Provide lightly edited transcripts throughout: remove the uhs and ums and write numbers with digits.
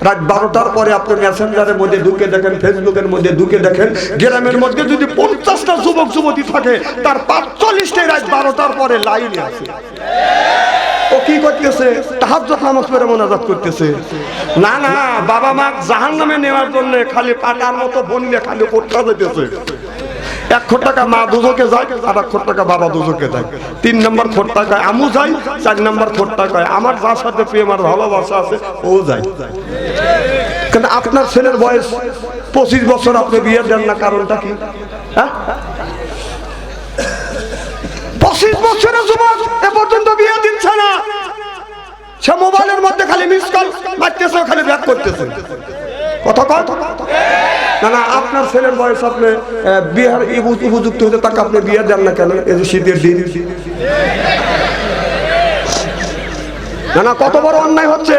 রাত 12টার পরে আপনি মেসেঞ্জারের মধ্যে ঢুকে দেখেন, ফেসবুকের মধ্যে ঢুকে দেখেন, গ্রামের মধ্যে যদি 50টা যুবক যুবতী থাকে তার 45টাই রাত 12টার পরে লাইনে আছে। ও কি করতেছে? তাহাজ্জুদ নামাজ পড়ে মোনাজাত করতেছে। না না, বাবা মা জাহান্নামে নেওয়ার জন্য খালি পাটার মতো বনলে খালি কোঠা যাইতেছে। 1 কোটি টাকা মা দুজকে যায়, আর 1 কোটি টাকা বাবা দুজকে যায়। 3 নম্বর কোটি টাকা আমু যায়, 4 নম্বর কোটি টাকা আমার যার সাথে প্রেম আর ভালোবাসা আছে ও যায়। কিন্তু আপনার ছেলের বয়স 25 বছর, আপনি বিয়ে দেন না, কারণটা কি? হ্যাঁ, 25 বছরের যুবক এ পর্যন্ত বিয়ে দিচ্ছে না। সে মোবাইলের মধ্যে খালি মিস কল মারতেছে, খালি ব্যাক করতেছে। কথা কয় না না, আপনার ছেলের বয়স, আপনি বিয়ের উপযুক্ত হতে তাকে আপনি বিয়ে দেন না কেন? এই যে শীতের দিন, না না, কত বড় অন্যায় হচ্ছে।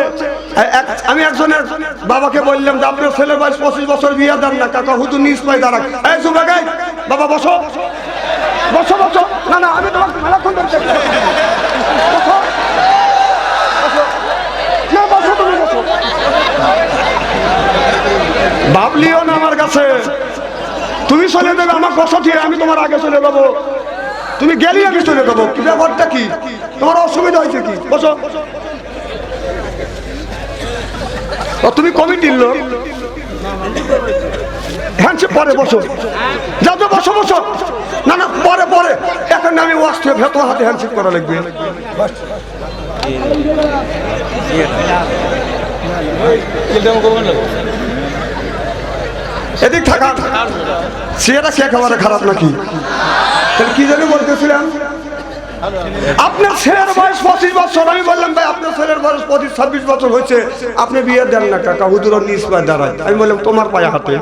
আমি একজনের বাবাকে বললাম যে আপনার ছেলের বয়স 25 বছর, বিয়ে দেন না। কাকা হুজুর নিজ পায় দাঁড়াক, এই যুবক, বাবা বসো বসো বসো। না না, আমি তোমাকে মেলাক্ষণ ধরে দেখি। বসো বসো, না বসো, তুমি বসো। ভাবলিও না আমার কাছে তুমি চলে যাবে আমার বসো, ঠিক আমি তোমার আগে চলে যাবো, তুমি গেলি আমি চলে যাবো। কি ব্যাপারটা কি? তোমার অসুবিধা হয়েছে কি? বসো। তুমি কমিটির লোক, হ্যান্ডশেক পরে বসো, যাও তো, বসো বসো। না না, পরে পরে, এখন আমি ওয়াস্তে ভেতর হাতে হ্যান্ডশেক করা লাগবে। এদিক থাকা সেটা সে একেবারে খারাপ নাকি? কি জানি বলতেছিলাম, আপনার ছেলের বয়স 25 বছর। আমি বললাম ভাই আপনার ছেলের বয়স 25-26 বছর হয়েছে, আপনি বিয়ে দেন না। কাকা হুজুর নিজ পায়ে দাঁড়ায়। আমি বললাম তোমার পায়ে হাতে,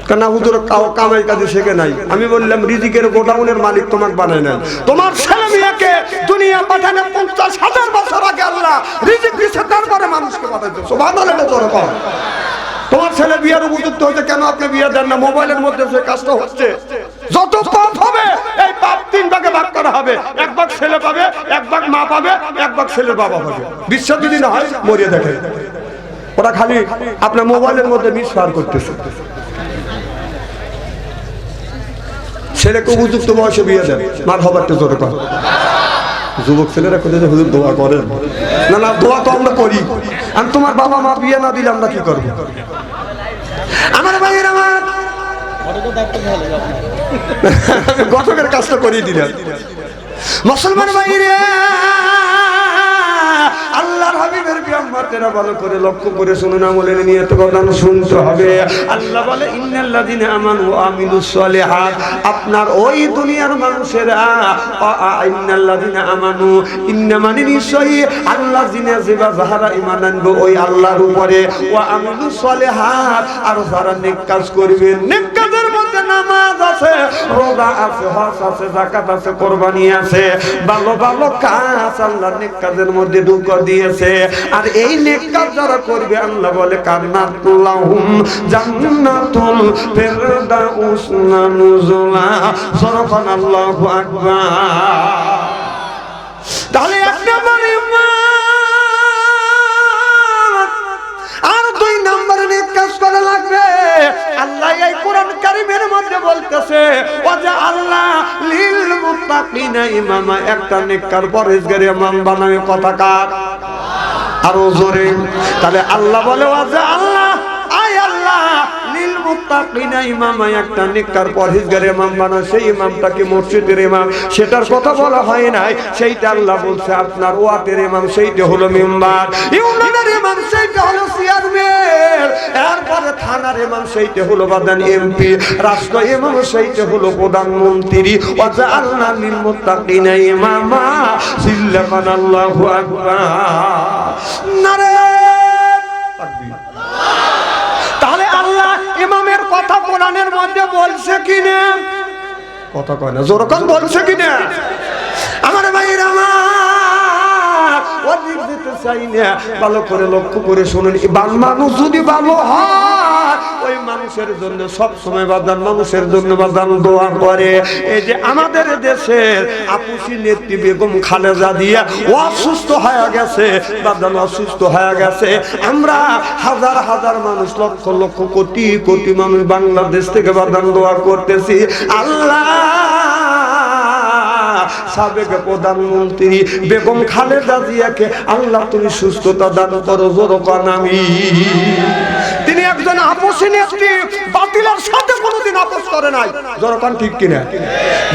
কেন হুজুর কামাই কাজে শেখে নাই। আমি বললাম রিজিকের গোডাউনের মালিক তোমাকে বানায় নাই। তোমার ছেলে মেয়েকে দুনিয়া পাঠানো 50,000 বছর আগে আল্লাহ রিজিক দিয়েছে, তারপরে মানুষকে পাঠাইছে। সুবহানাল্লাহ। তোমার ছেলে বিয়ের উপযুক্ত হয়েছে, কেন আপনি বিয়ে দেন না? মোবাইলের মধ্যে সে কাজটা হচ্ছে। যত পাপ হবে এই পাপ 3 ভাগে ভাগ করা হবে। 1 ভাগ ছেলে পাবে, 1 ভাগ মা পাবে, 1 ভাগ ছেলের বাবা পাবে। বিশ্বাস যদি না হয় মরিয়ে দেখে, ওরা খালি আপনার মোবাইলের মধ্যে মিসফার করতেছে। ছেলেকে উপযুক্ত বয়সে বিয়ে দেন, মার হবার তো জোরে কর। যুবক ছেলেরা কোথায় হুজুর দোয়া করেন? না না, দোয়া তো আমরা করি। আমি তোমার বাবা মা বিয়ে না দিলে আমরা কি করবো? আমার ভাইয়ের, আমার গঠকের কাজটা করিয়ে দিলাম। মুসলমান ভাইরা, আল্লাহর হাবিবের বিয়ামতেরা ভালো করে লক্ষ্য করে শুনুন, আমলের নিয়ত কথা শুনতে হবে। আল্লাহ বলে ইন্নাল্লাযিনা আমানু ওয়া আমিলুস সালিহাত, আপনার ওই দুনিয়ার মানুষেরা, ইন্নাল্লাযিনা আমানু, ইন্না মানে নিশ্চয়ই, আল্লাযিনা যারা যারা ঈমান আনবে ওই আল্লাহর উপরে, ওয়া আমিলুস সালিহাত, আর যারা নেক কাজ করবে। নেক কাজের মধ্যে নামাজ আছে, রোজা আছে, হজ আছে, যাকাত আছে, কুরবানি আছে, ভালো ভালো কাজ আল্লাহ নেক কাজের মধ্যে ঢুকা দিয়েছে। আর এই নেক কাজ যারা করবে আল্লাহ বলে কান্নাতুল্লাহুম জান্নাতুল ফিরদাউস নুজুলা। সুবহানাল্লাহু আকবার। তাহলে এক নম্বর ঈমান, আর 2 নম্বর নেক কাজ করা লাগবে। আল্লাহ এই কোরআন কারীমের মধ্যে বলতেছে ওয়া আল্লাহ লিল মুত্তাকিনা ইমামা, একটা নেককার পরহেজগার ইমাম বানাবে। কথা কার? আরো জোরে। তাহলে আল্লাহ বলে ওয়া আল্লাহ, আয় আল্লাহ লিল মুত্তাকিনা ইমামা, একটা নেককার পরহেজগার ইমাম বানায়। সেই ইমামটাকে মসজিদের ইমাম, সেটার কথা বলা হয় নাই, সেইটা আল্লাহ বলছে আপনার ওয়াটের ইমাম, সেইটা হলো মিম্বার। ইউনিয়নের ইমাম সেইটা হলো চেয়ারম্যান, এরপরে থানার ইমাম সেইটা হলো বাদান এমপি, রাষ্ট্র ইমাম সেইটা হলো প্রধানমন্ত্রী। ওয়া আল্লাহ লিল মুত্তাকিনা ইমামা। সিল্লাল্লাহু আকবার। নারে তাকবীর। তাহলে আল্লাহ ইমামের কথা কোরআনের মধ্যে বলছে কিনা? কথা কয় না, জোর করে বলছে কিনা? আমার ভাইরা, আমার ওয়াজিব দিতে চাই না। ভালো করে লক্ষ্য করে শুনুন, মানুষ যদি ভালো হয় ওই মানুষের জন্য সব সময় বাদান, মানুষের জন্য বাদান দোয়া করে। এই যে আমাদের দেশের আপুসি নেত্রী বেগম খালেদা জিয়া অসুস্থ হয়ে গেছে বাদান, অসুস্থ হয়ে গেছে। আমরা হাজার হাজার মানুষ, লক্ষ লক্ষ কোটি কোটি মানুষ বাংলাদেশ থেকে বাদান দোয়া করতেছি, আল্লাহ সাবেক প্রধানমন্ত্রী বেগম খালেদা জিয়াকে আল্লাহ তুমি সুস্থতা দান করো, জোর কর আমিন। তিনি একজন আপসী নেত্রী, বাতিলের সাথে কোনোদিন আপোষ করে নাই, জোর কর ঠিক কিনা?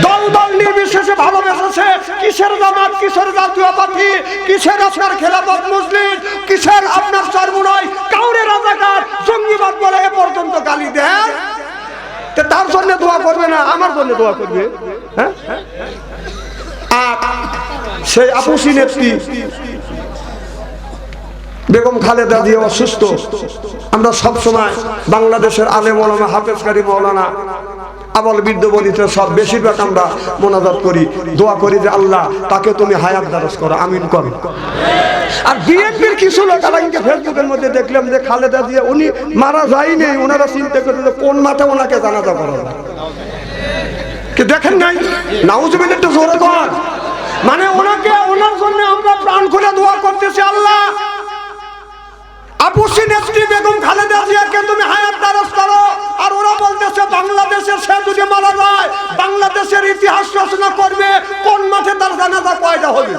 দল দল নির্বিশেষে ভালোবেসেছে। কিসের জামাত, কিসের জাতীয় পার্টি, কিসের আপনার খেলাফত মুসলিম, কিসের আপনার চরমুনাই, কাউরে রাজাকার জঙ্গিবাদ বলে এ পর্যন্ত গালি দেন। তার জন্য দোয়া করবে না, আমার জন্য দোয়া করবে। হ্যাঁ, সেই আপসী নেত্রী বেগম খালেদা জিয়া অসুস্থ। আমরা সব সময় বাংলাদেশের আলেম ওলামা, হাফেজকারী মাওলানা, আবাল বৃদ্ধ বনিতা সব বেশিরভাগ আমরা মোনাজাত করি, দোয়া করি যে আল্লাহ তাকে তুমি হায়াত দারাজ করো, আমিন করো। আর বিএনপির কিছু লোক আমাকে ফেসবুকের মধ্যে দেখলাম যে খালেদা জিয়া উনি মারা যায়নি, ওনারা চিন্তা করতে কোন মাঠে ওনাকে জানাজা করা যায়। দেখেন নাই, নাউজুবিল্লাহ একটু জোরে কর। মানে ওনাকে, ওনার জন্য আমরা প্রাণ খুলে দোয়া করতেছি, আল্লাহ আপসী নেত্রী বেগম খালেদা জিয়াকে তুমি হায়াত দারাজ করো। আর ওরা বলতেছে বাংলাদেশের সে যদি মারা যায় বাংলাদেশের ইতিহাস রচনা করবে, কোন মাঠে তার জানাজা কয়টা হবে?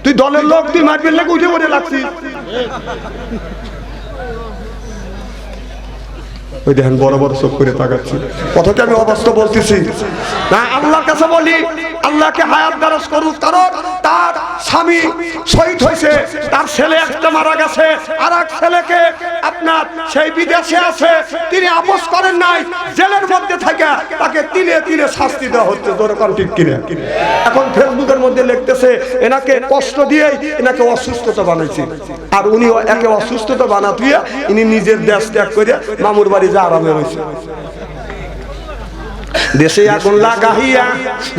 তুই দলের লোক, তুই মারবি লেগে উঠে পড়ে লাগছিস। ওই দেখেন বড় বড় চোখ করে তাকাচ্ছি, কথাকে আমি অবাস্তব বলতেছি না। আল্লাহর কাছে বলি আল্লাহকে হায়াত দারাজ করুক, কারণ তার স্বামী শহীদ হয়েছে, তার ছেলে একটা মারা গেছে, আর এক ছেলেকে আপনার সেই বিদেশে আছে, তিনি আপোষ করেন নাই, জেলের মধ্যে থাকে তাকে তিলে তিলে শাস্তি দেওয়া হচ্ছে, দরকার ঠিক কিনা? এখন ফেসবুকের মধ্যে লিখতেছে এনাকে কষ্ট দিয়েই এনাকে অসুস্থতা বানাইছে। আর উনি একে অসুস্থতা বানাতে ইনি নিজের দেশ ত্যাগ করে মামুর বাড়ি যা আরামে হয়েছে। দেশে আগুন লাগাইয়া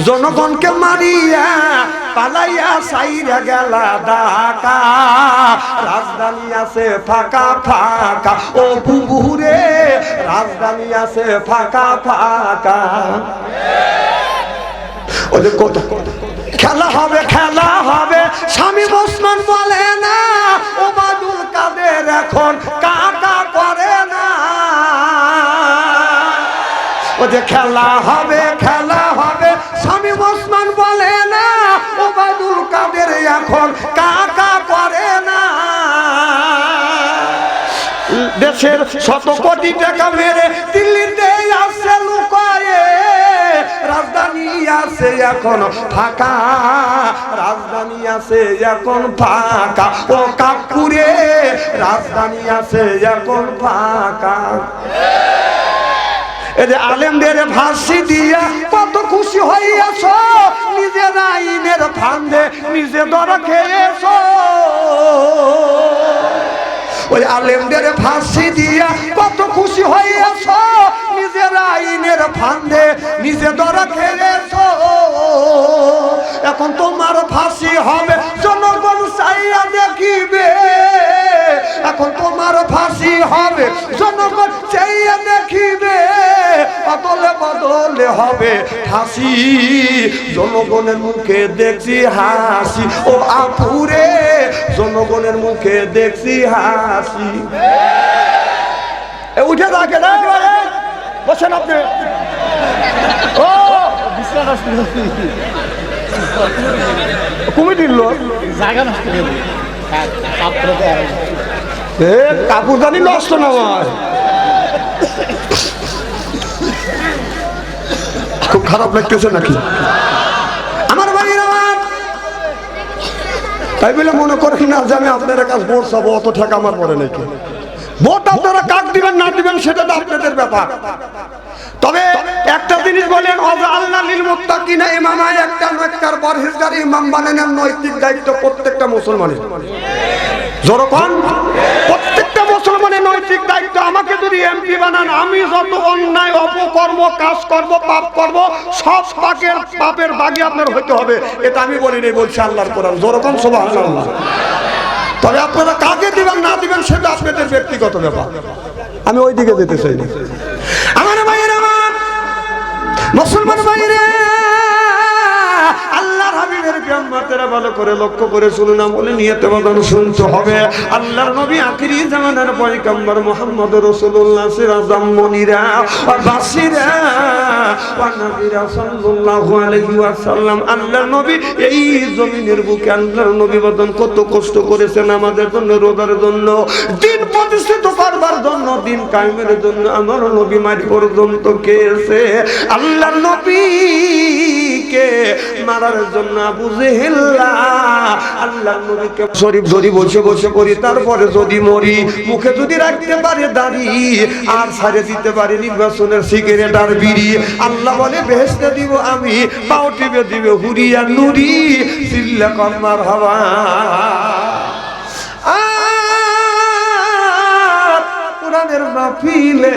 জনগণকে মারিয়া পালাইয়া সাইরা গেলা ঢাকা, রাজধানী আছে ফাঁকা ফাঁকা, ও বুবুরে রাজধানী আছে ফাঁকা ফাঁকা। ওদের কত খেলা হবে, খেলা হবে, শামীম ওসমান বলে না, ওবায়দুল কাদের এখন কাকা করে না। ও যে খেলা হবে, খেলা হবে, শামীম ওসমান বলে না, ওবায়দুল কাদের এখন কাকা করে না। দেশের শত কোটি টাকা মেরে দিল্লিতে আসছে লুকায়ে, রাজধানী আছে এখন ফাঁকা, রাজধানী আছে এখন ফাঁকা, ও কাকুরে রাজধানী আছে এখন ফাঁকা। এই যে আলেমদের ফাঁসি দিয়া কত খুশি হইয়াছ, নিজের আইনের ফান্দে নিজে ধরা খেয়েছ। ওই আলেমদের ফাঁসি দিয়া কত খুশি হইয়াছ, নিজের আইনের ফান্দে নিজে ধরা খেয়েছ। এখন তোমার ফাঁসি হবে, জনগণ চাইয়া দেখিবে। এখন তোমার ফাঁসি হবে, জনগণ চাইয়া দেখিবে। বদলে বদলে হবে ফাঁসি, জনগণের মুখে দেখছি হাসি, ও আপুরে জনগণের মুখে দেখছি হাসি। উঠে থাকে না, বসেন আপনি। ও কমিটির লোক কাপড় জানি নষ্ট না হয়, খুব খারাপ লাগতেছে নাকি আমার বাড়ির আমার? তাই বলে মনে করেন না যে আমি আপনার কাছে ভোট চাবো, অত ঠেকা আমার পড়ে নাকি। ভোট আপনারা কাক দিবেন না দিবেন সেটা তো আপনাদের ব্যাপার। তবে একটা জিনিস বলেন, ওয়াজআলনা লিল মুত্তাকিনা ইমামা, একটা নেককার পরহেজগার ইমাম বানানোর নৈতিক দায়িত্ব প্রত্যেকটা মুসলমানের। জোরে কোন, প্রত্যেকটা মুসলমানের নৈতিক দায়িত্ব। আমাকে যদি যদি এমপি বানান, আমি যত অন্যায় অপকর্ম কাজ করব, পাপ করব, সব পাপের দাগি আপনার হইতে হবে। এটা আমি বলি নাই, বলছি আল্লাহর কোরআন। যেরকম সুবহানাল্লাহ। তবে আপনারা কাকে দিবেন না দিবেন সেটা আপনাদের ব্যক্তিগত ব্যাপার, আমি ওই দিকে যেতে চাই না। আমার ভাইয়েরা, আমার মুসলমান ভাইরা, আল্লাহর হাবিবের বিয়াম্মাতেরা ভালো করে লক্ষ্য করে শুনুন, আমলে নিয়তে বাদান শুনতে হবে। আল্লাহর নবী আখিরি জামানার পয়গম্বর মুহাম্মদ রাসূলুল্লাহ সিরাজাম মুনিরা ওয়া বাসিরা ওয়া নবীরা সাল্লাল্লাহু আলাইহি ওয়াসাল্লাম। আল্লাহর নবী এই জমিনের বুকে আল্লাহর নবী বাদান কত কষ্ট করেছেন আমাদের জন্য, রোজার জন্য, দিন প্রতিষ্ঠিত করবার জন্য, দিন কায়েমের জন্য। আমার নবী মারি পর্যন্ত কেছে আল্লাহর নবীকে মারার জন্য আবু জেহেল আল্লাহর নবীকে শরীফ যদি বসে বসে করি, তারপরে যদি মরি, মুখে যদি রাখতে পারে দাড়ি আর ছাড়ে দিতে পারে নির্বাচনের সিগারেট আর বিড়ি, আল্লাহ বলে বেহেশতে দিব আমি, পাও টিপে দিবে হুরি আর নুরি, চিল্লা কর মারহাবা। কোরআনের মাহফিলে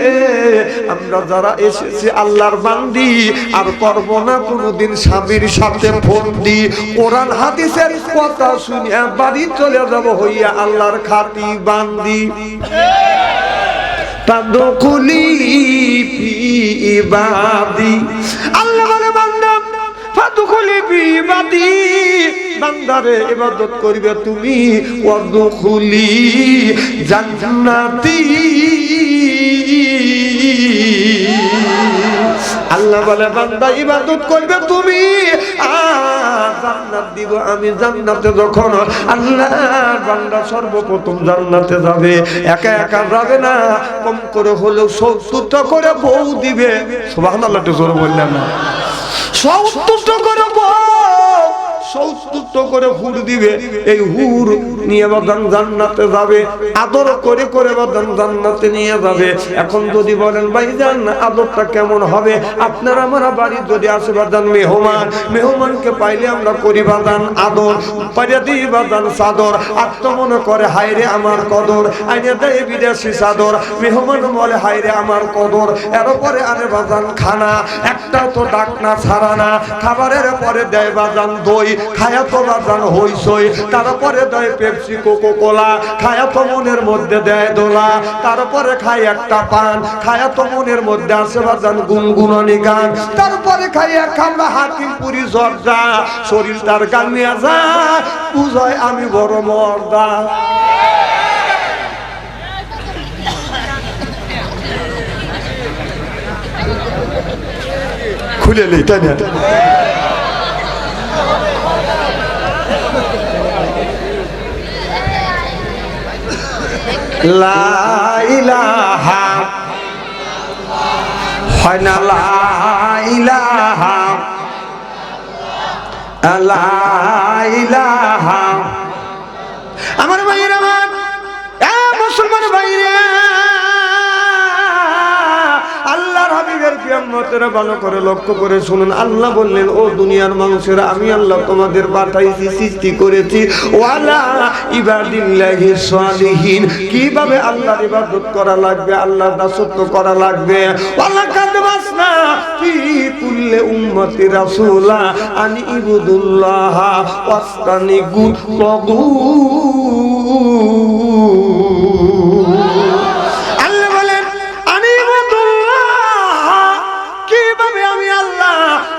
আমরা যারা এসেছি আল্লাহর বান্দি, আর করব না কোনোদিন স্বামীর সাথে ফন্দি। কোরআন হাদিসের কথা শুনিয়া বাড়ি চলে যাব হইয়া আল্লাহর খাঁটি বান্দি। তাদখুলি ফি ইবাদি, আল্লাহ বলে বান্দা ফাদখুলি ফি ইবাদি, বান্দারে ইবাদত করিবে তুমি, ওয়াদখুলি জান্নাতি। আল্লাহ বলে বান্দা ইবাদত করবে তুমি, আর জান্নাত দিব আমি। জান্নাতে যখন আল্লাহ বান্দা সর্বপ্রথম জান্নাতে যাবে, একা একা যাবে না, কম করে হলেও 70টা করে বউ দিবে। সুবহানাল্লাহ, একটু জোরে বললেন না? 70টা করে বউ, 70টা করে হুর দিবে। এই হুর নিয়ে বাদান জান্নাতে যাবে, আদর করে করে বাদান জান্নাতে নিয়ে যাবে। এখন যদি বলেন ভাইজান আদরটা কেমন হবে, আপনার আমার বাড়ি যদি আসে বাদান মেহমান, মেহমানকে পাইলে আমরা করি বাদান আদর, পাইয়া দিই বাদান চাদর। আর তো মনে করে হায়রে আমার কদর, আইনে দেয় বিদেশি চাদর। মেহমান বলে হায়রে আমার কদর। এরপরে আরে বাদান খানা, একটাও তো ডাক না ছাড়া না। খাবারের পরে দেয় বাদান দই, খায়া তো বাজান হইসই। তারপরে দেয় পেপসি কোকো কোলা, খায়া তো মনের মধ্যে দেয় দোলা। তারপরে খাই একটা পান, খায়া তো মনের মধ্যে আসে বাজান গুনগুনানি গান। তারপরে খাই এক খামলা হাকিমপুরি জর্দা, শরীর তার গামিয়া যায়, বুঝায় আমি বড় মর্দা। খুলে নেই তাই না? লা ইলাহা হয় না, লা ইলাহা, লা ইলাহা। আমার ভাইয়েরা, আমার মুসলমান ভাইরা, আল্লাহর হাবিবের কিয়ামতেরা ভালো করে লক্ষ্য করে শুনুন। আল্লাহ বললেন, ও দুনিয়ার মানুষেরা, আমি আল্লাহ তোমাদের পাঠাইছি, সৃষ্টি করেছি ওয়ালা ইবাদিল্লাহি সালিহিন, কিভাবে আল্লাহর ইবাদত করা লাগবে, আল্লাহর দাসত্ব করা লাগবে। ওয়ালা কাদ বাসনা ফি কুল্লি উম্মতি রাসূলা আন ইবুদুল্লাহ ওয়াস্তানিবু তাগুত। আল্লাহ বলেন কিভাবে আমি আল্লাহ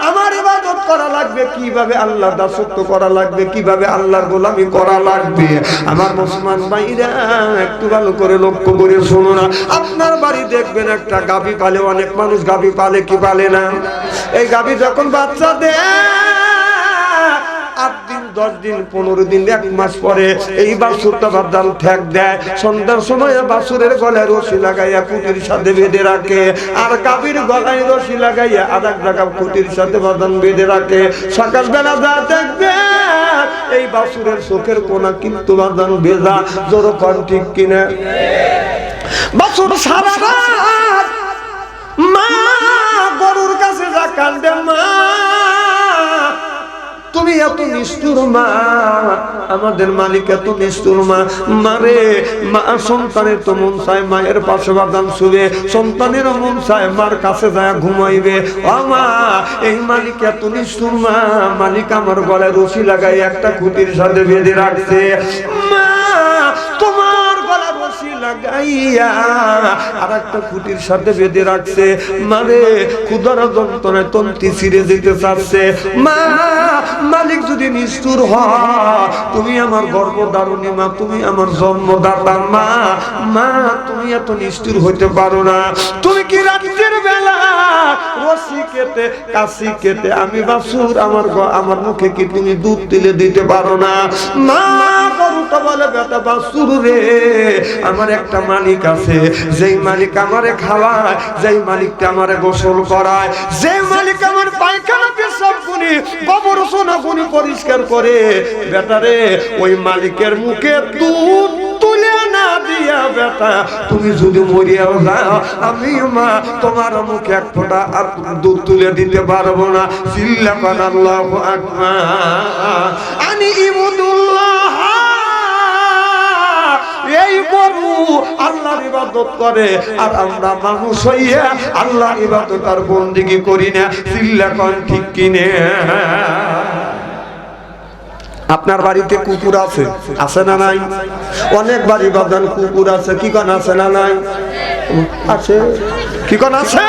আমার ইবাদত করা লাগবে, কিভাবে আল্লাহর দাসত্ব করা লাগবে, কিভাবে আল্লাহর গোলামি করা লাগবে। আমার মুসলমান ভাইরা একটু ভালো করে লক্ষ্য করে শোনো না। আপনার বাড়ি দেখবেন একটা গাভী পালে, অনেক মানুষ গাভী পালে কি পালে না। এই গাভী যখন বাচ্চা দেয় 8 দিন 10 দিন 15 দিন 1 মাস পরে এই বাছুরটা বাদান ঠ্যাক দেয়। সন্ধ্যার সময় বাছুরের গলায় রশি লাগাইয়া কুটির সাথে বেঁধে রাখে, আর গাভীর গলায় রশি লাগাইয়া আরেক জায়গা কুটির সাথে বাদান বেঁধে রাখে। সকালবেলা যা দেখবে এই বাছুরের চোখের কোনা কিন্তু বাদান ভেজা। জোরে কোন ঠিক কিনা? বাছুর সারা রাত মা গরুর কাছে যা কান্দে, মা তুমি তুমি এত নিষ্ঠুর মা, আমাদের মালিক এত নিষ্ঠুর মা। মারে মা সন্তানের তো মন চায় মায়ের পাশে বাদাম শুবে, সন্তানেরও মন চায় মার কাছে যায় ঘুমাইবে। ও মা, এই মালিক এত নিষ্ঠুর মা, মালিক আমার গলায় রশি লাগাই একটা খুঁটির সাথে বেঁধে রাখছে। মা, তোমার গলা রশি লাগাইয়া আর একটা খুঁটির সাথে বেঁধে রাখছে। মারে ক্ষুধার যন্ত্রণায় তন্তি ছিঁড়ে যেতে চাচ্ছে। মা, মালিক যদি নিষ্ঠুর হয়, তুমি আমার গর্ভধারণী মা, তুমি আমার জন্মদাতা মা। মা, তুমি এত নিষ্ঠুর হইতে পারো না। তুমি কি রাতের বেলা রশি কেটে কাশি কেটে আমি বাছুর আমার মুখে কি তুমি দুধ তুলে দিতে পারো না? মা, গরুটা বলে বেটা বাছুর রে, আমার একটা মালিক আছে, যেই মালিক আমারে খাওয়ায়, যেই মালিকটা আমারে গোসল করায়, যে মালিক আমার পায়খানা পেশাব গুনি গোবর সোনা গুনি পরিষ্কার করে। বেটারে, ওই মালিকের মুখে দুধ তুলে না দিয়া বেটা তুমি যদি মরিয়াও যাও, আমি মা তোমার মুখে এক ফোঁটা আর দুধ তুলে দিতে পারবো না। চিল্লাকান আল্লাহু আকবার। আনি ইবুদুল্লাহ, এই গরু আল্লাহর ইবাদত করে আর আমরা মানুষ হইয়া আল্লাহর ইবাদত আর বন্দেগী করি না। চিল্লাকান ঠিক কিনে? আপনার বাড়িতে কুকুর আছে, আছে না নাই? অনেক বাড়ি বাগান কুকুর আছে, কি কোন আছে না নাই? আছে, কি কোন আছে?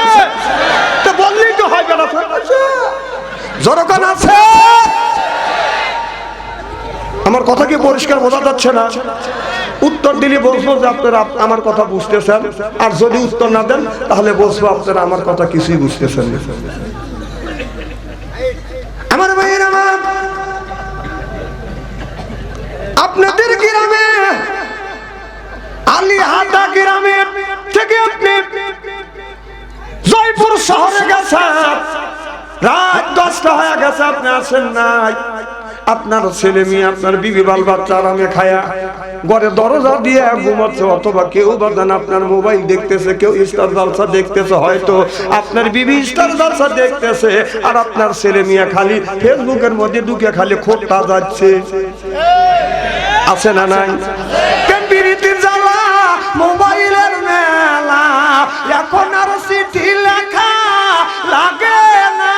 তো বললেই তো হয় না, জনগণ আছে। আমার কথা কি পরিষ্কার বোঝা যাচ্ছে না? উত্তর দিলে বলবো যে আপনারা আমার কথা বুঝতেছেন, আর যদি উত্তর না দেন তাহলে বলবো আপনারা আমার কথা কিছুই বুঝতেছেন না। আমার ভাইয়ের আমার, আপনাদের গ্রামে আলিহাটা গ্রামে থেকে আপনি জয়পুর শহরে গেছেন, রাত 10টা হয়ে গেছে, আপনি আসেন নাই। আপনার ছেলে মেয়ে আপনার বিবি বাল বাচ্চা আরামে খায়া ঘরে দরজা দিয়ে ঘুমাচ্ছে, অথবা কেউ বাদান আপনার মোবাইল দেখতেছে, কেউ স্টার জলসা দেখতেছে, হয়তো আপনার বিবি স্টার জলসা দেখতেছে, আর আপনার ছেলে মেয়ে খালি ফেসবুকের মধ্যে ঢুকে খালি খোঁটা যাচ্ছে। আছে না নাই? বিরিতির জ্বালা, মোবাইলের মেলা, এখন আর চিঠি লেখা লাগে না।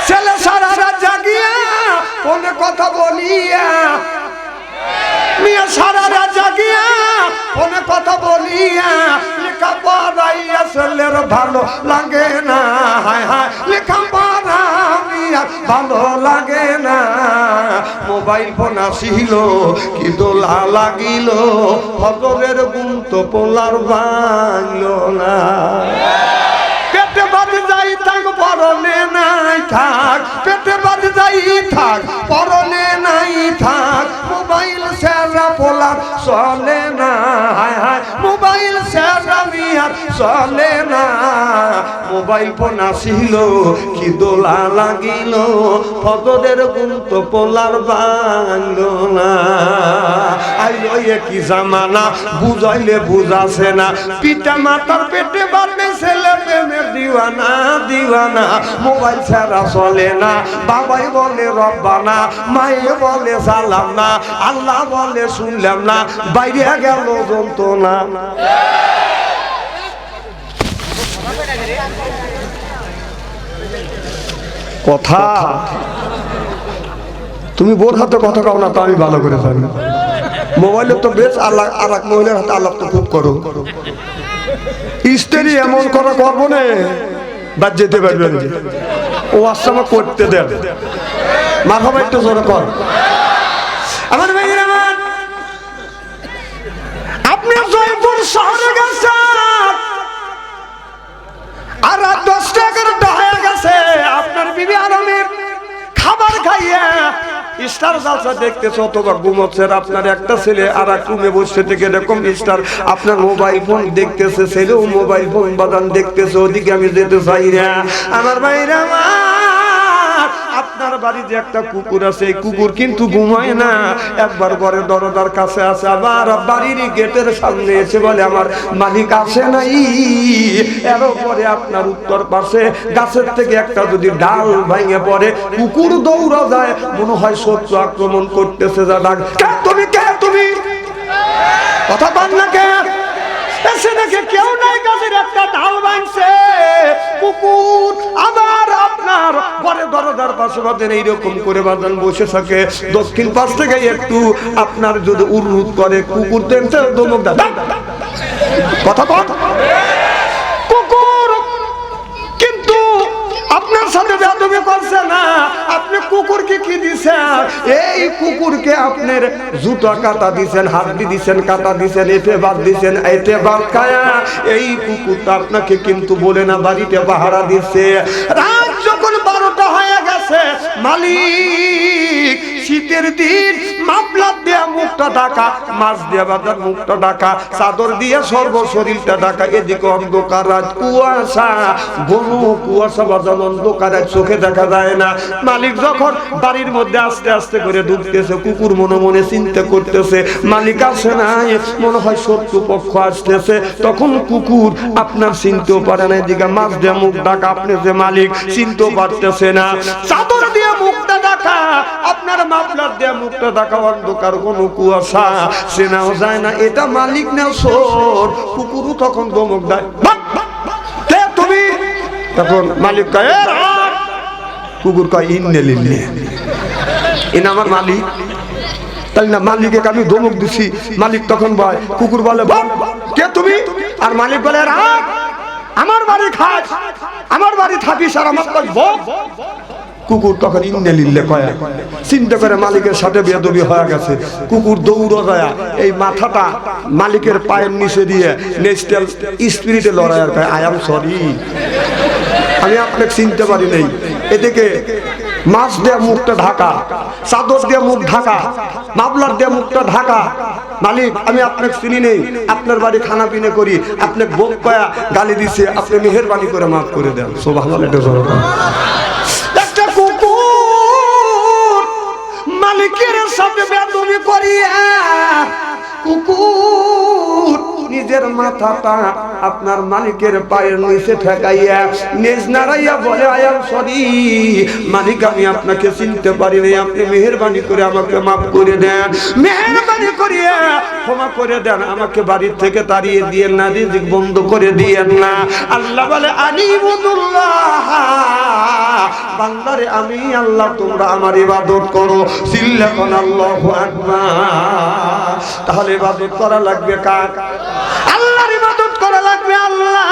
ছেলে সারা রাত জাগিয়া ফোনে কথা বলিয়া, মেয়ে সারা রাত জাগিয়া ফোনে কথা বলিয়া, লেখা পড়াইয়া ছেলের ভালো লাগে না। হায় হায়, লেখা পড়া ভালো লাগে না। মোবাইল ফোন আসিল কি দোলা লাগিল, ফজরের ঘুম তো পোলার ভাঙল না। পেটে বাদ যাই থাক পরনে নাই থাক, পেটে বাদ যাই থাক পরনে নাই থাক, মোবাইল সেরা পোলার চলে না। হায় হায়, মোবাইল সেরা মিয়ার চলে না। মোবাইল ফোন আসিল কি দোলা লাগিল, ফজরের ঘুম তো পোলার ভাঙল না। আইলো কি জামানা, বুঝাইলে বুঝাছে না। পিতা মাতার পেটে বাড়বে ছেলে প্রেমের দিওয়ানা দিওয়ানা। মোবাইল ছাড়া চলে না, বাবাই বলে রব্বানা, মায়ে বলে সালাম না, আল্লাহ বলে শুনলাম না, বাইরে গেল যন্ত্রণা। কথা তুমি বোর হাতে কথা কাও না, তো আমি ভালো করে জানি। মোবাইলে তো বেশ আল্লাহ, আর এক মহিলার হাতে আল্লাহ তো খুব করো। স্ত্রী এমন করা করবো না, বাদ যেতে পারবেন যে ও আশ্রমা করতে দেন। মাথা একটু জোরে কর। আমার ভাইয়ের আমার, আপনি জয়পুর শহরে গেছেন আর রাত 10টা 11টা হয়ে গেছে, আপনার বিবি আরামে খাবার খাইয়া স্টার জলসা দেখতেছে অথবা ঘুমোচ্ছে। আপনার একটা ছেলে আর এক রুমে বসে থেকে এরকম স্টার আপনার মোবাইল ফোন দেখতেছে, ছেলেও মোবাইল ফোন বাদান দেখতেছে, ওদিকে আমি যেতে চাই না। আমার ভাইরা আপনার বাড়ি যে একটা কুকুর আছে, এই কুকুর কিন্তু ঘুমায় না, একবার ঘরে দরজার কাছে আসে, আবার বাড়ির গেটের সামনে এসে বলে আমার মালিক আসে নাই। এর পরে আপনার উত্তর পাশে গাছের থেকে একটা যদি ডাল ভেঙে পড়ে, কুকুর দৌড়া যায়, মনে হয় শত্রু আক্রমণ করতেছে। যা ডাক, তুমি কে? তুমি কথা বল না কে? এসে দেখে কেউ নাই, গাছের একটা ডাল ভাঙছে, কুকুর আবার আপনার ঘরে দরজার পাশে বাঁধেন, এইরকম করে বাঁধান বসে থাকে। দক্ষিণ পাশ থেকে একটু আপনার যদি উড়ুত করে, কুকুর তেমতে দমক দেয়। কথা বল। কুকুর কিন্তু আপনার সাথে বেয়াদবি করছে না, আপনি কুকুরকে কি দিছেন? এই কুকুরকে আপনার জুতা কাটা দিছেন, হাড্ডি দিছেন, কাটা দিছেন, এতে বাদ দিছেন, এতে বাদ খায়া এই কুকুরটা আপনাকে কিন্তু বলে না বাড়িতে পাহারা দিচ্ছে। রাত যখন 12টা হয়ে গেছে, মালিক শীতের দিন মাফলার দিয়ে মুখটা ঢাকা, মাছ দিয়ে বাঁধার মুখটা ঢাকা, চাদর দিয়ে সর্ব শরীরটা ঢাকা, এদিকে অন্ধকার রাত, কুয়াশা, ঘন কুয়াশা বাজার অন্ধকার, চোখে দেখা যায় না। মালিক যখন বাড়ির মধ্যে আস্তে আস্তে করে ঢুকতেছে, কুকুর মনে মনে চিন্তা করতেছে মালিক আসে নাই, মনে হয় শত্রু পক্ষ আসতেছে। তখন কুকুর আপনার চিনতেও পারে না, এদিকে মাছ দিয়ে মুখ ঢাকা, আপনি যে মালিক চিনতেও পারতেছে না। চাদর দিয়ে মুখটা ঢাকা, আপনার মাফলার দিয়ে মুখটা ঢাকা, অন্ধকার কোনো কুয়াশা, চেনাও যায় না এটা মালিক না চোর। কুকুরও তখন ধমক দেয়, কে তুমি? তখন মালিক কয়, কুকুর কয় ইন্নে লিল্লে, এনা আমার মালিক। তাই না, মালিককে আমি ধমক দিছি। মালিক তখন বয়, কুকুর বলে কে তুমি? আর মালিক বলে আমার বাড়ি খাস, আমার বাড়ি থাকিস, আর আমার কাজ বল। কুকুর তখন ইন্নে লিল্লে কয়, চিন্তা করে মালিকের সাথে বেয়াদবি হয়ে গেছে। কুকুর দৌড় যায়, এই মাথাটা মালিকের পায়ের নিচে দিয়ে নেস্টাল স্পিরিটে লড়াই আর কয়, আই এম সরি, আমি আপনাকে চিনতে পারি নাই। এদিকে মাছ দিয়ে মুখটা ঢাকা, চাদর দিয়ে মুখ ঢাকা, মাফলার দিয়ে মুখটা ঢাকা, মালিক আমি আপনাকে চিনি নেই, আপনার বাড়ি খানা পিনে করি, আপনাকে বোক কয়া গালি দিছে, আপনি মেহেরবানি করে মাফ করে দেন। সুবহানাল্লাহ। একটা কুকুর মালিকের সাথে বেয়াদবি করিয়া, কুকুর নিজের মাথাটা আপনার মালিকের পায়ের নিচে ঠেকাইয়া নিজ নাড়াইয়া বলে, আই এম সরি মালিক, আমি আপনাকে চিনতে পারি নাই, আপনি মেহেরবানি করে আমাকে মাফ করে দেন, মেহেরবানি করিয়া ক্ষমা করে দেন, আমাকে বাড়ির থেকে তাড়িয়ে দিয়েন না, রিজিক বন্ধ করে দিয়েন না। আল্লাহ বলে, আনিবুদুল্লাহ, বান্দারে আমি আল্লাহ, তোমরা আমার ইবাদত করো। চিল্লাখন আল্লাহু আকবার। তাহলে ইবাদত করা লাগবে কার? আল্লাহর ইবাদত করা লাগবে আল্লাহ।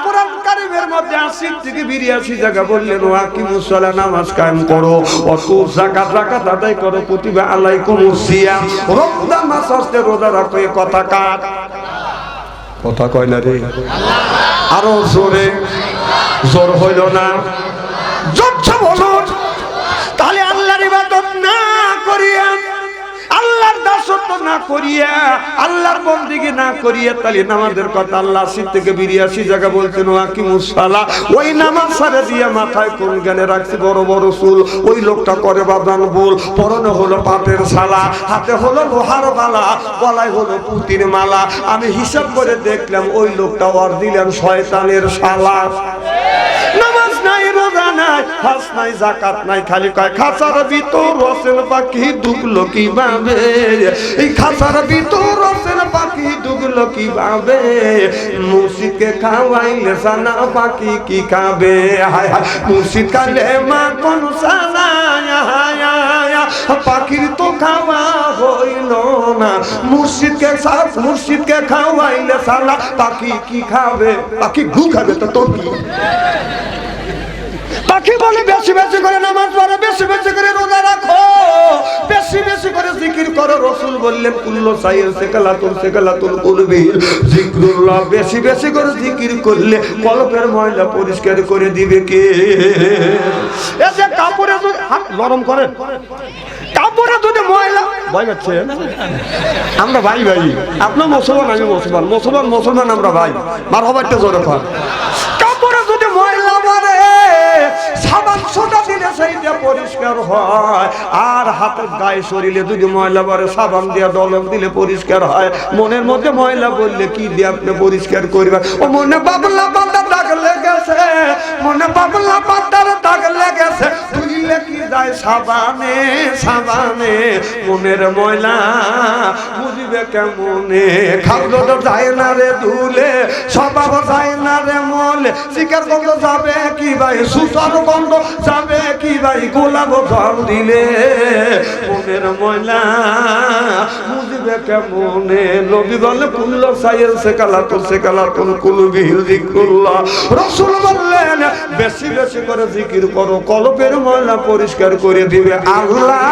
কোরআন কারীমের মধ্যে ৮০ থেকে ৮২ জায়গা বললেন, ওয়াকিমুস সালাহ, নামাজ কায়েম করো, ওয়াতুজ যাকাত, যাকাত আদায় করো, কুতিবা আলাইকুমুস সিয়াম, রমজান মাস আসতে রোজা রাখো। এই কথা কার? কথা কয় না রে, আরো জোরে, জোর হইল না, জোরছে বলুন। তাহলে আল্লাহর ইবাদত না করিয়া, আল্লাহর দাসত্ব না করিয়া, আল্লাহর বন্দেগী না করিয়া, তাহলে নামাজের কথা আল্লাহ ৮০ থেকে ৮২ জায়গা বলছেন, ওয়াকিমুস সালাহ। ওই নামাজ সারে দিয়ে মাথায় কোন জ্ঞানে রাখছে বড় বড় চুল, ওই লোকটা করে বাদান বল, পরনে হলো পাটের শালা, হাতে হলো লোহার মালা, গলায় হলো পুতির মালা। আমি হিসাব করে দেখলাম ওই লোকটা অরিজিনাল শয়তানের শালা। নামাজ নাই, রোজা নাই, হজ নাই, যাকাত নাই, খালি কয় খাঁচার ভিতর রসেল পাখি ঢুকলো কিভাবে, এই খাঁচার ভিতর রসেল পাখি ঢুকলো কিভাবে, মুর্শিদকে খাওয়াইলে সানা পাখি কি খাবে, হায় হায় মুর্শিদ কালে মা কোন সানা, পাখির তো খাওয়া হইল না, মুর্শিদকে খাওয়াইলে সানা পাখি কি খাবে, পাখি ঘু খাবে তো তোর কি? পাখি বলে বেশি বেশি করে নামাজ পড়ো, বেশি বেশি করে রোজা রাখো, বেশি বেশি করে জিকির করো। রাসূল বললেন, কুল্লু সাইয়্যিদ সেকালাতুল কুলবি যিকরুল্লাহ, বেশি বেশি করে জিকির করলে কলবের ময়লা পরিষ্কার করে দিবে কে? এই যে কাপড়ে যদি হাত নরম করেন, কাপড়ে যদি ময়লা, ভয় পাচ্ছেন? আমরা ভাই ভাই, আপনার মুসলমান, আমি মুসলমান, মুসলমান আমরা ভাই, মারহাবা, একটা জোরে কর। কাপড়ে যদি ময়লা মারে, সাবান সাবান দিলে সেইটা পরিষ্কার হয়, আর হাতের গায়ে শরীরে যদি ময়লা পড়ে সাবান দিয়ে দলক দিলে পরিষ্কার হয়। মনের মধ্যে ময়লা বললে কি দিয়ে আপনি পরিষ্কার করবেন? ও মনে বাবলা পাতা দাগ লেগেছে, মনে বাবলা পাতার দাগ লেগেছে, ধুইলে কি যায় সাবানে সাবানে। মনের ময়লা বুঝবে কেমনে? খাবলো তো যায় না রে ধুলে, স্বভাব যায় না রে মলে, শিকার গন্ধ যাবে কি ভাই, সুতার গন্ধ যাবে কি ভাই, গোলাপ জল দিলে। মনের ময়লা বুঝবে কেমনে? নবী বলে কুল্লো সাইয়ের সেকালাতুল কুলুবি যিকরুল্লাহ। রাসূল বললেন বেশি বেশি করে জিকির করো, কলবের ময়লা পরিষ্কার করে দিবে আল্লাহ।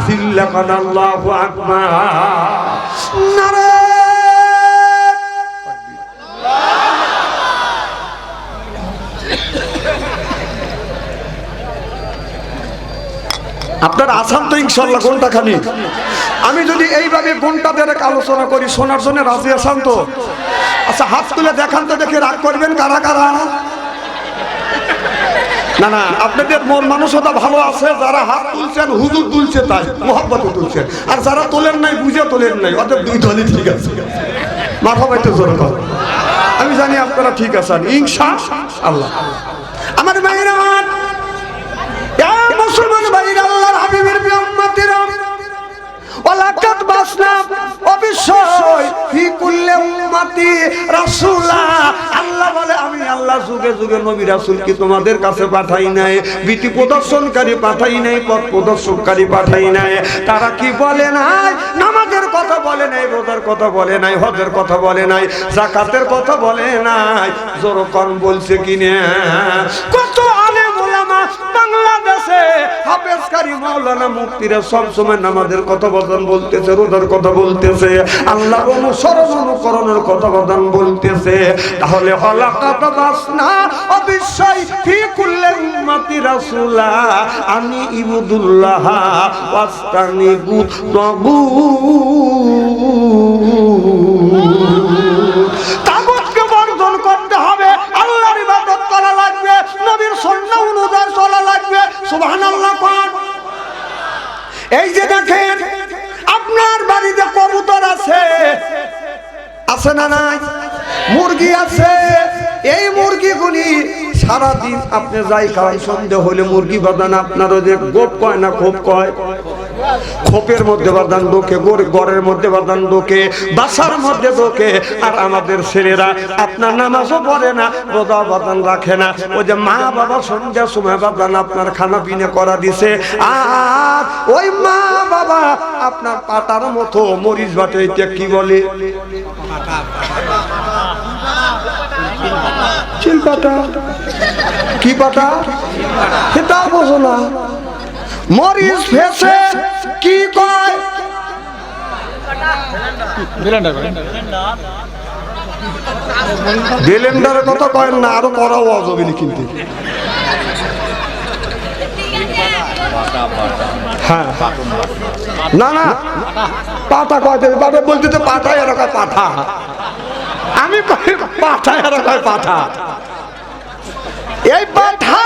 সিল্লাকান আল্লাহু আকবার। নারে আপনার আসান তো ইনশাল্লাহ ঘন্টা খানি। আমি যদি এইভাবে ঘন্টা দেড়েক আলোচনা করি শোনার জন্য রাজি আসান তো? আচ্ছা হাত তুলে দেখান তো, দেখে রাগ করবেন কারা কারা? না না, আপনাদের মন মানসিকতা ভালো আছে, যারা হাত তুলছেন হুজুর তুলছে তাই মোহাব্বতে তুলছেন, আর যারা তোলেন নাই বুঝে তোলেন নাই, অতএব দুই দলই ঠিক আছে। মারহাবা একটু জোরে কর। আমি জানি আপনারা ঠিক আছেন ইনশাআল্লাহ। আমার ভাইরা, মুসলমান ভাইরা, আল্লাহর হাবিবের প্রিয় উম্মতেরা, ওয়ালাকাদ বাসনা অবশ্যই ফি কুল্লি উম্মতি রাসূলা। আল্লাহ বলে আমি আল্লাহ যুগে যুগে নবী রাসূল কি তোমাদের কাছে পাঠাই নাই, বিধি প্রদর্শনকারী পাঠাই নাই, পথ প্রদর্শনকারী পাঠাই নাই। তারা কি বলে নাই? নামাজের কথা বলে নাই, রোজার কথা বলে নাই, হজের কথা বলে নাই, যাকাতের কথা বলে নাই। জোর কম বলছে কিনা? কত আলেম ওলামা বাংলাদেশে হাফেজকারী মাওলানা মুফতিরা সব সময় নামাজের কথা বলতেছে, রোজার কথা বলতেছে, আল্লাহর অনুসরণ অনুকরণের কথা বলতেছে। তাহলে ওয়ালাকাদ বাসনা অবশ্যই ফি কুল্লি উম্মতি রাসূলা আনি ইবুদুল্লাহ ওয়াস্তানিবু তাগুতকে বর্জন করতে হবে, আল্লাহর ইবাদত করা লাগবে, নবীর সুন্নাহ অনুযায়ী চলা লাগবে। সুবহানাল্লাহ কোন? এই যে দেখেন আপনার বাড়িতে কবুতর আছে, আছে না নাই? মুরগি আছে। এই মুরগিগুলি সারাদিন আপনি যাই খাওয়াই, সন্ধ্যা হলে মুরগি বাঁধান আপনার ওই যে গোপ কয় না খোপ কয়, খোপের মধ্যে বাঁধান ঢোকে, ঘরের মধ্যে বাঁধান ঢোকে, বাসার মধ্যে ঢোকে। আর আমাদের ছেলেরা আপনার নামাজও পড়ে না, রোজা বাঁধান রাখে না। ওই যে মা বাবা সন্ধ্যার সময় বাঁধান আপনার খানা পিনে করা দিছে, আর ওই মা বাবা আপনার পাটার মতো মরিচ বাটে, এটা কি বলে? চিল পাটা। কি পাটা? সেটা বোঝো না। মরিচ ফেসে কি কয়? ব্লেন্ডারের কথা কয়েন না, আরো করাও অজবে কিন্তু। হ্যাঁ না না, পাতা কয় পাতা বলতে তো পাঠায় আর কয় পাঠা, আমি কই পাঠায় আর কয় পাঠা। এই পাঠা,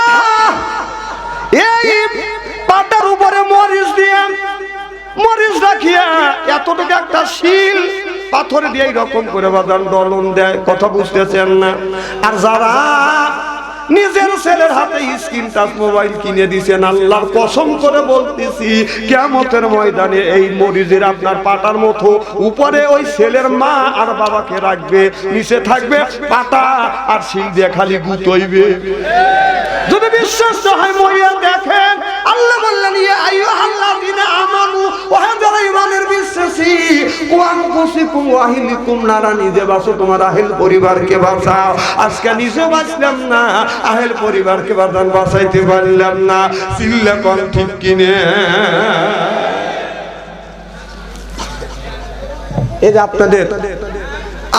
এই পাটার উপরে মরিচ দিয়ে, মরিচ রাখিয়া এতটুকু একটা শিল পাথর দিয়ে এরকম করে বাঁধান ডলন দেয়। কথা বুঝতেছেন না? আর যারা নিজের ছেলের হাতে স্ক্রিন টাচ মোবাইল কিনে দিয়েছেন, আল্লাহর কসম করে বলতেছি কিয়ামতের ময়দানে এই মরিচের আপনার পাটার মতো উপরে ওই ছেলের মা আর বাবাকে রাখবে, নিচে থাকবে পাটা আর শিল দিয়ে খালি গুতইবে। যদি বিশ্বাস হয় মরিয়া দেখেন, আল্লাহ বললেন ইয়া আইয়ুহাল্লাযীনা আমানু, ও যারা ঈমানের বিশ্বাসী, কুআনফুসিকুম ওয়া আহলিকুম নারা, নিজে বাঁচো, তোমার আহল পরিবারকে বাঁচাও। আজকে নিজে বাঁচলাম না, আহল পরিবারকে বাঁচাইতে পারলাম না। চিল্লা কোন ঠিক কিনে? এই যে আপনাদের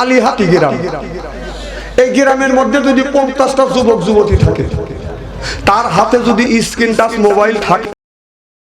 আলীহাটি গ্রাম, এই গ্রামের মধ্যে যদি 50টা যুবক যুবতী থাকে, তার হাতে যদি স্ক্রিন টাচ মোবাইল থাকে,